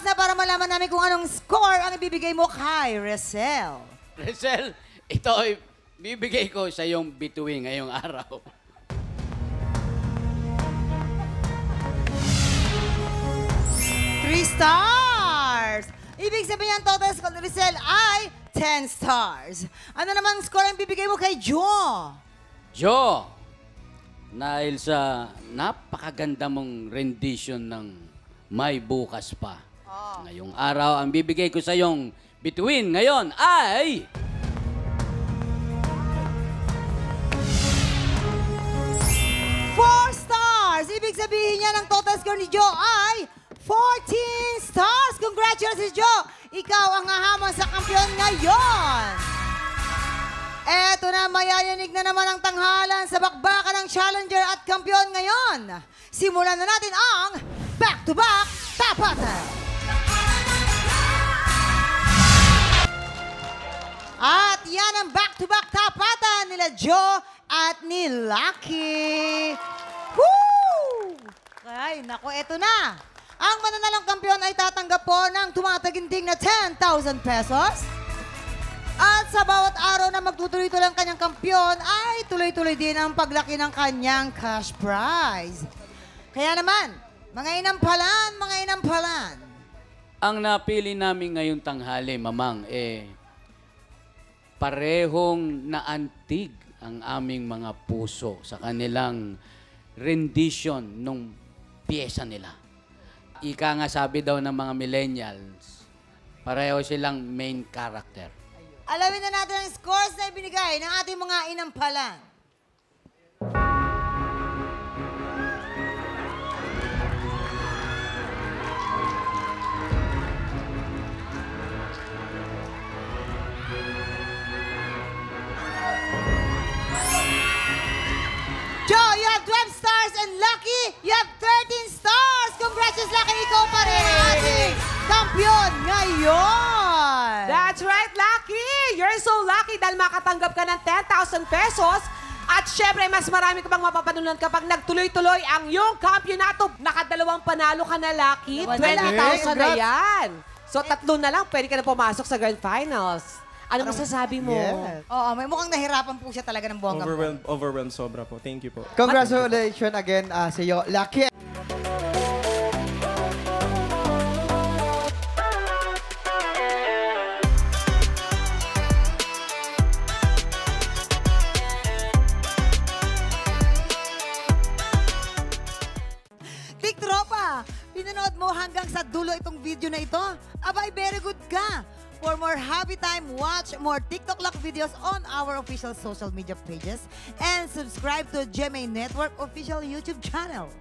na para malaman namin kung anong score ang ibibigay mo kay Resel. Resel, ito ay bibigay ko sa iyong bituin ngayong araw. Three stars! Ibig sabihin ang total score ni Resel ay 10 stars. Ano naman score ang bibigay mo kay Jo? Jo, dahil sa napakaganda mong rendition ng May Bukas Pa. Ngayong araw, ang bibigay ko sa iyong bituin ngayon ay... 4 stars! Ibig sabihin niya ng total score ni Jo ay 14 stars! Congratulations, Jo! Ikaw ang hahamon sa kampiyon ngayon! Eto na, mayayanig na naman ang tanghalan sa bakbakan ng challenger at kampiyon ngayon. Simulan na natin ang back-to-back tapatan. At yan ang back-to-back tapatan nila Jo at ni Lucky. Woo! Ay, naku, eto na. Ang mananalang kampiyon ay tatanggap po ng tumataginting na 10,000 pesos. At sa bawat araw na magtutuloy-tuloy ang kanyang kampiyon, ay tuloy-tuloy din ang paglaki ng kanyang cash prize. Kaya naman, mga inampalan. Ang napili namin ngayong tanghali, Mamang, parehong naantig ang aming mga puso sa kanilang rendition nung piyesa nila. Ika nga sabi daw ng mga millennials, pareho silang main character. Alamin na natin ang scores na ibinigay ng ating mga inampalan. Joe, you have 12 stars and Lucky, you have 13 stars. Congratulations, Lucky. Ikaw pa rin ang ating kampiyon ngayon. That's right, Lucky! You're so lucky dahil makatanggap ka ng 10,000 pesos. At syempre, mas marami ka pang mapapanunan kapag nagtuloy-tuloy ang iyong kampyonato. Nakadalawang panalo ka na, Lucky. 20,000 na yan. So, tatlo na lang, pwede ka na pumasok sa Grand Finals. Ano masasabi mo? Yes. Oo, may mukhang nahirapan po siya talaga ng buwang Overwhelmed sobra po. Thank you po. Congratulations again sa iyo, Lucky. Tik Tropa, pinanood mo hanggang sa dulo itong video na ito? Abay, very good ka! For more happy time, watch more TikTok Lock videos on our official social media pages and subscribe to GMA Network official YouTube channel.